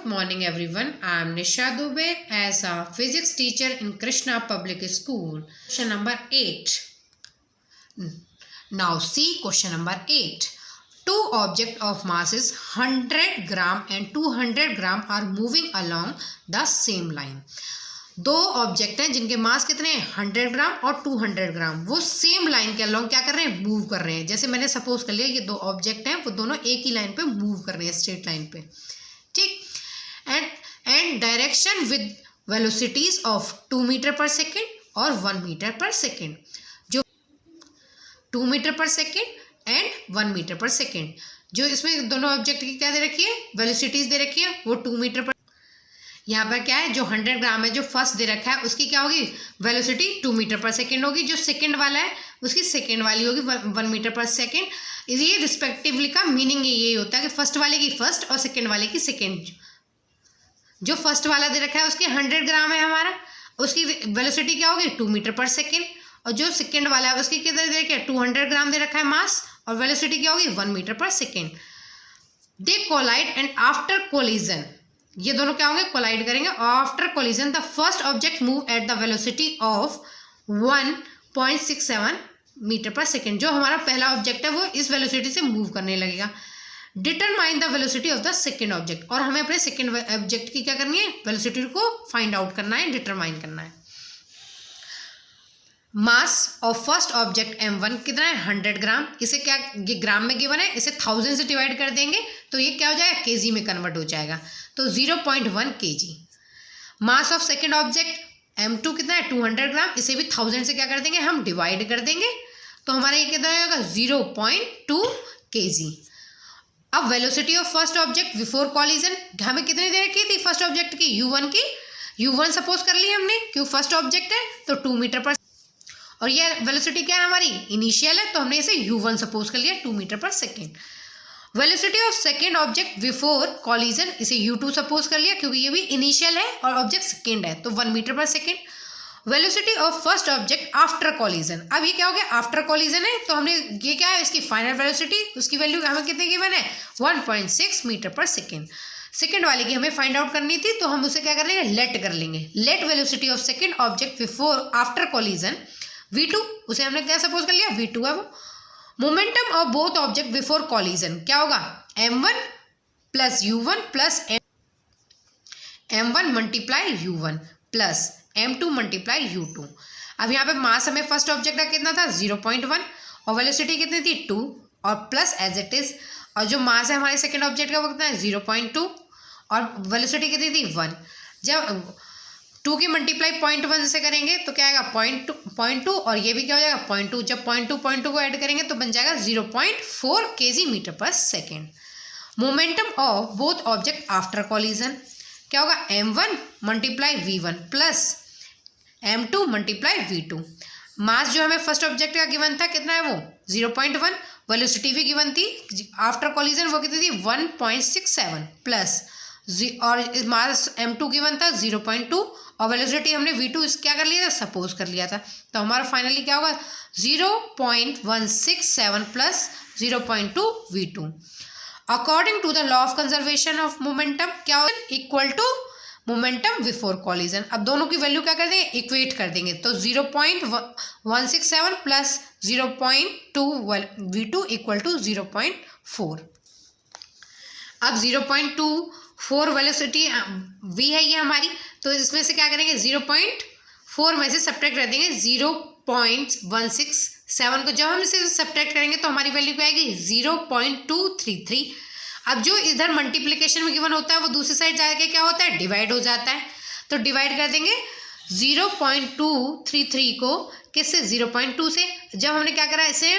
morning everyone. I am Nisha Dubey as a physics teacher in Krishna Public School. Question number 8. Now see question number 8. Two objects of masses 100 gram and 200 gram are moving along the same line. दो object हैं जिनके मास कितने हैं 100 ग्राम और 200 ग्राम, वो same line के along क्या कर रहे हैं, मूव कर रहे हैं। जैसे मैंने सपोज कर लिया ये दो ऑब्जेक्ट हैं, वो दोनों एक ही लाइन पे मूव कर रहे हैं, स्ट्रेट लाइन पे, ठीक। And direction with velocities of 2 metre per second और 1 मीटर पर सेकेंड। जो 2 metre per second and 1 metre per second, जो इसमें दोनों ऑब्जेक्ट की क्या दे रखी है, वेलोसिटीज दे रखी है, वो 2 मीटर पर। यहाँ पर क्या है, जो 100 ग्राम है जो फर्स्ट दे रखा है उसकी क्या होगी, वेलोसिटी 2 मीटर पर सेकेंड होगी। जो सेकेंड वाला है उसकी सेकेंड वाली होगी 1 मीटर पर सेकेंड। ये रिस्पेक्टिवली का मीनिंग यही होता है कि फर्स्ट वाले की फर्स्ट और सेकेंड वाले की सेकेंड। जो फर्स्ट वाला दे रखा है उसकी 100 ग्राम है हमारा, उसकी वेलोसिटी क्या होगी 2 मीटर पर सेकेंड। और जो सेकेंड वाला है उसकी कितना दे रखा है, 200 ग्राम दे रखा है मास, और वेलोसिटी क्या होगी 1 metre per second. They collide and after collision, ये दोनों क्या होंगे, कोलाइड करेंगे। After collision the first object move at the velocity of 1.67 metre per second. जो हमारा पहला ऑब्जेक्ट है वो इस वेलोसिटी से मूव करने लगेगा। Determine the velocity of the second object, और हमें अपने सेकेंड ऑब्जेक्ट की क्या करनी है, वेलोसिटी को फाइंड आउट करना है, डिटरमाइन करना है। Mass of first object m1 कितना है 100 ग्राम। इसे क्या, ये ग्राम में गिवन है, इसे 1000 से डिवाइड कर देंगे तो ये क्या हो जाएगा, केजी में कन्वर्ट हो जाएगा, तो 0.1 kg। Mass of second object m2 कितना है 200 ग्राम, इसे भी 1000 से क्या कर देंगे, हम डिवाइड कर देंगे, तो हमारा ये कितना होगा 0.2 kg। अब velocity of first object before collision हमें कितनी दे रखी थी फर्स्ट ऑब्जेक्ट की, u1 की, u1 सपोज कर ली हमने क्यों फर्स्ट ऑब्जेक्ट है तो 2 मीटर पर, और ये वेलोसिटी क्या है हमारी इनिशियल है तो हमने इसे u1 सपोज कर लिया 2 metre per second. Velocity of second object before collision, इसे u2 सपोज कर लिया क्योंकि ये भी इनिशियल है और ऑब्जेक्ट सेकेंड है तो 1 metre per second. Velocity of first object after collision, अब ये क्या हो गया, आफ्टर कॉलिजन है तो हमने ये क्या है, इसकी फाइनल वेलोसिटी, उसकी वैल्यू हमें कितने गिवन है 1.6 मीटर पर सेकेंड। सेकेंड वाले की हमें फाइंड आउट करनी थी तो हम उसे क्या कर लेंगे, लेट कर लेंगे। Let velocity of second object before after collision v2, उसे हमने क्या सपोज कर लिया v2 है वो। Momentum of both object before collision क्या होगा, m1 plus u1 plus m1 multiply u1 plus m2 multiply u2। अब यहाँ पे मास हमें फर्स्ट ऑब्जेक्ट का कितना था 0.1 और वेलोसिटी कितनी थी 2 और प्लस एज इट इज, और जो मास है हमारे सेकेंड ऑब्जेक्ट का वो कितना है 0.2 और वेलोसिटी कितनी थी 1। जब 2 की मल्टीप्लाई 0.1 से करेंगे तो क्या आएगा 0.2 और ये भी क्या हो जाएगा 0.2। जब 0.2 को ऐड करेंगे तो बन जाएगा 0.4 kg metre per second. Momentum of both object after collision क्या होगा, m1 multiply v1 plus m2 multiply v2। मास जो हमें फर्स्ट ऑब्जेक्ट का गिवन था कितना है वो 0.1, वेलोसिटी भी गिवन थी आफ्टर कॉलिजन वो कितनी थी 1.67 प्लस और मास m2 गिवन था 0.2 और वेलोसिटी हमने v2 इस क्या कर लिया था, सपोज कर लिया था, तो हमारा फाइनली क्या होगा 0.167 plus 0.2 v2। According to the law of conservation of momentum क्या होगा, equal to momentum before collision. अब दोनों की वैल्यू क्या कर देंगे, इक्वेट कर देंगे, तो 0.167 प्लस 0.2 v2 इक्वल टू 0.4। अब 0.24 वेलोसिटी v है ये हमारी, तो इसमें से क्या करेंगे 0.4 में से सब्ट्रैक्ट कर देंगे 0.167 को। जब हम इसे सब्ट्रैक्ट करेंगे तो हमारी वैल्यू क्या आएगी 0.233। अब जो इधर मल्टीप्लिकेशन में गिवन होता है वो दूसरी साइड जाके क्या होता है, डिवाइड हो जाता है, तो डिवाइड कर देंगे 0.233 को किससे 0.2 से। जब हमने क्या करा, इसे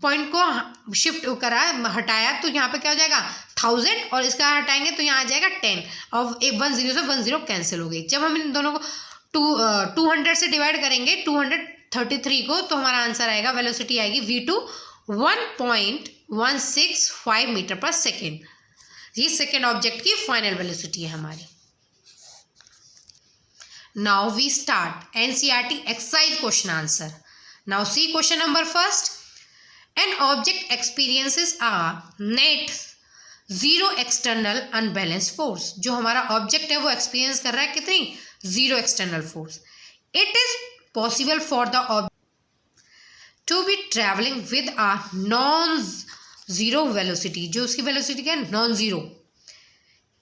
पॉइंट को शिफ्ट करा हटाया तो यहाँ पे क्या हो जाएगा 1000 और इसका हटाएंगे तो यहाँ आ जाएगा 10 और 10 से 10 कैंसिल हो गई। जब हम इन दोनों को 200 से डिवाइड करेंगे 233 को तो हमारा आंसर आएगा, वेलोसिटी आएगी v2 1.165 मीटर पर सेकेंड। ये सेकेंड ऑब्जेक्ट की फाइनल वेलोसिटी है हमारी। Now we start NCERT exercise question answer. Now see question number first. An object experiences a net zero external unbalanced force, जो हमारा object है वो experience कर रहा है कितनी, zero external force. It is possible for the object to be travelling with a non zero velocity, जो उसकी वेलोसिटी क्या है, non zero.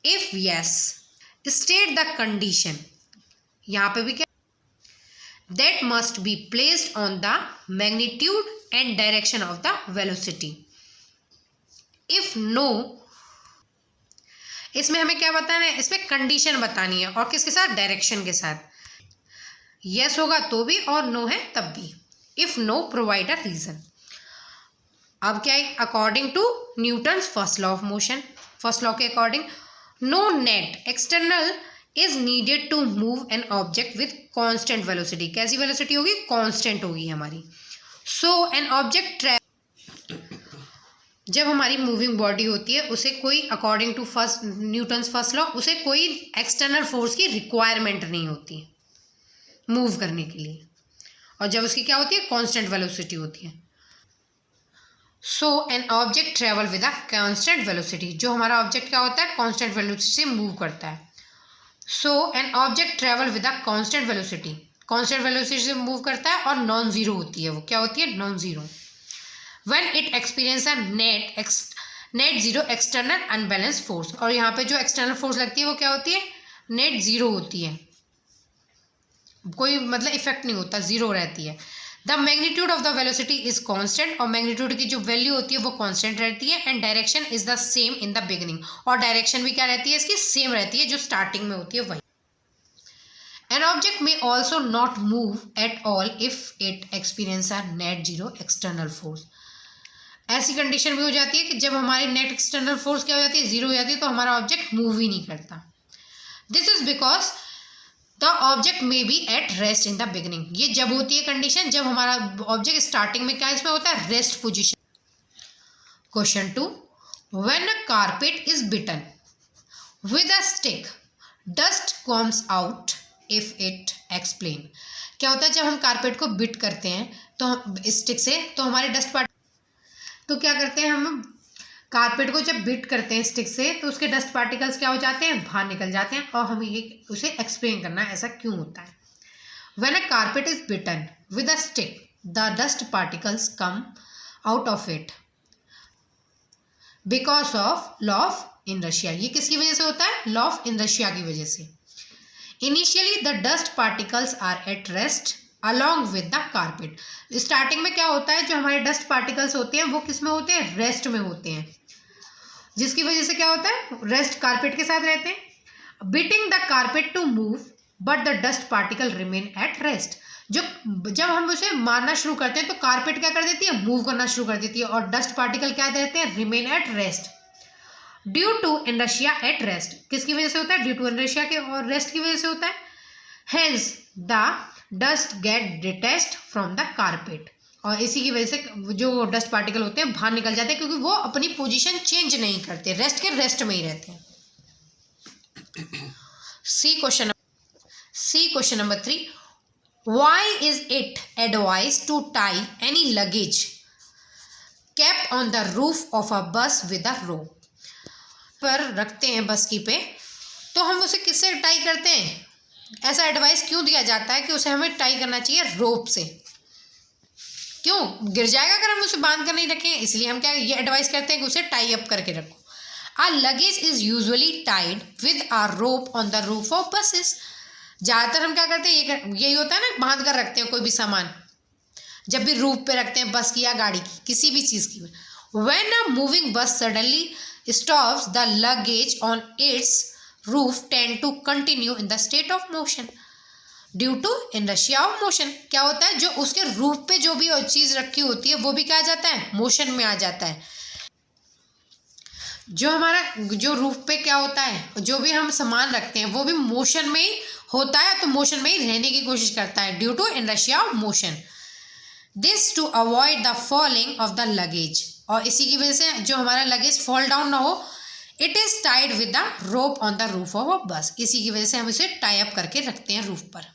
If yes state the condition, यहाँ पे भी क्या, that must be placed on the magnitude and direction of the velocity. If no, इसमें हमें क्या बताना है, इसमें कंडीशन बतानी है और किसके साथ, डायरेक्शन के साथ. यस होगा तो भी और नो है तब भी. If no provide a reason. अब क्या है, according to Newton's first law of motion, first law के according no net external is needed to move an object with constant velocity. कैसी वेलोसिटी होगी, कॉन्स्टेंट होगी हमारी. सो एन ऑब्जेक्ट जब हमारी मूविंग बॉडी होती है उसे कोई according to first Newton's first law उसे कोई एक्सटर्नल फोर्स की रिक्वायरमेंट नहीं होती मूव करने के लिए, और जब उसकी क्या होती है, कॉन्स्टेंट वेलोसिटी होती है. So an object travel with a constant velocity, जो हमारा ऑब्जेक्ट क्या होता है, कॉन्स्टेंट वेलोसिटी से मूव करता है. So an object travel with a constant velocity, constant velocity से मूव करता है और नॉन जीरो होती है, वो क्या होती है, non zero. When it experience a net zero external unbalanced force, और यहाँ पे जो एक्सटर्नल फोर्स लगती है वो क्या होती है, नेट जीरो होती है, कोई मतलब इफेक्ट नहीं होता, जीरो रहती है. The magnitude of the velocity is constant, और मैग्नीट्यूड की जो वैल्यू होती है वो कांस्टेंट रहती है. And direction is the same in the beginning, और डायरेक्शन भी क्या रहती है, इसकी सेम रहती है जो स्टार्टिंग में होती है वही. एन ऑब्जेक्ट में also not move at all if it experience a net zero external force. ऐसी कंडीशन भी हो जाती है कि जब हमारी नेट एक्सटर्नल फोर्स क्या हो जाती है, जीरो हो जाती है, तो हमारा ऑब्जेक्ट मूव ही नहीं करता. This is because the object may be at rest in the beginning. ये जब होती है कंडीशन जब हमारा ऑब्जेक्ट स्टार्टिंग में क्या इसमें होता है, rest position. Question 2, when a carpet is beaten with a stick dust comes out of it. Explain. क्या होता है जब हम कारपेट को बिट करते हैं तो स्टिक से, तो हमारे डस्ट पार्ट, तो क्या करते हैं हम कारपेट को जब बिट करते हैं स्टिक से तो उसके डस्ट पार्टिकल्स क्या हो जाते हैं, बाहर निकल जाते हैं, और हमें ये उसे एक्सप्लेन करना है ऐसा क्यों होता है. When a carpet is beaten with a stick the dust particles come out of it because of law of inertia. ये किसकी वजह से होता है, लॉ ऑफ इनर्शिया की वजह से. Initially the dust particles are at rest along with the carpet. Starting में क्या होता है, जो हमारे डस्ट पार्टिकल्स होते हैं वो किस में होते हैं, रेस्ट में होते हैं, जिसकी वजह से क्या होता है, रेस्ट कारपेट के साथ रहते हैं. Beating the carpet to move but the dust particle remain at rest. जब हम उसे मारना शुरू करते हैं तो कारपेट क्या कर देती है, मूव करना शुरू कर देती है, और डस्ट पार्टिकल क्या रहते हैं, remain at rest. Due to inertia at rest, किसकी वजह से होता है, ड्यू टू इनर्शिया के और रेस्ट की वजह से होता है. Hence the dust get detached from the carpet, और इसी की वजह से जो डस्ट पार्टिकल होते हैं बाहर निकल जाते हैं, क्योंकि वो अपनी पोजीशन चेंज नहीं करते, रेस्ट के रेस्ट में ही रहते हैं. C question number 3, why is it advise to tie any luggage kept on the roof of a bus with अ रोप. पर रखते हैं बस की पे, तो हम उसे किससे टाई करते हैं, ऐसा एडवाइस क्यों दिया जाता है कि उसे हमें टाई करना चाहिए रोप से. क्यों, गिर जाएगा अगर हम उसे बांध कर नहीं रखें, इसलिए हम क्या ये एडवाइस करते हैं कि उसे टाई अप करके रखो. Our luggage is usually tied with a rope on the roof of buses. ज़्यादातर हम क्या करते हैं, यही होता है ना, बांध कर रखते हैं कोई भी सामान, जब भी रूफ पे रखते हैं बस की या गाड़ी की, किसी भी चीज़ की. व्हेन अ मूविंग बस suddenly stops, the luggage on its roof tend to continue in the state of motion due to inertia of motion. क्या होता है, जो उसके रूफ पे जो भी चीज़ रखी होती है वो भी क्या आ जाता है, मोशन में आ जाता है. जो हमारा जो रूफ पे क्या होता है, जो भी हम सामान रखते हैं वो भी मोशन में ही होता है, तो मोशन में ही रहने की कोशिश करता है due to inertia of motion. This to avoid the falling of the luggage, और इसी की वजह से जो हमारा लगेज फॉल डाउन ना हो, it is tied with the rope on the roof of a बस. इसी की वजह से हम इसे टाई अप करके रखते हैं रूफ पर.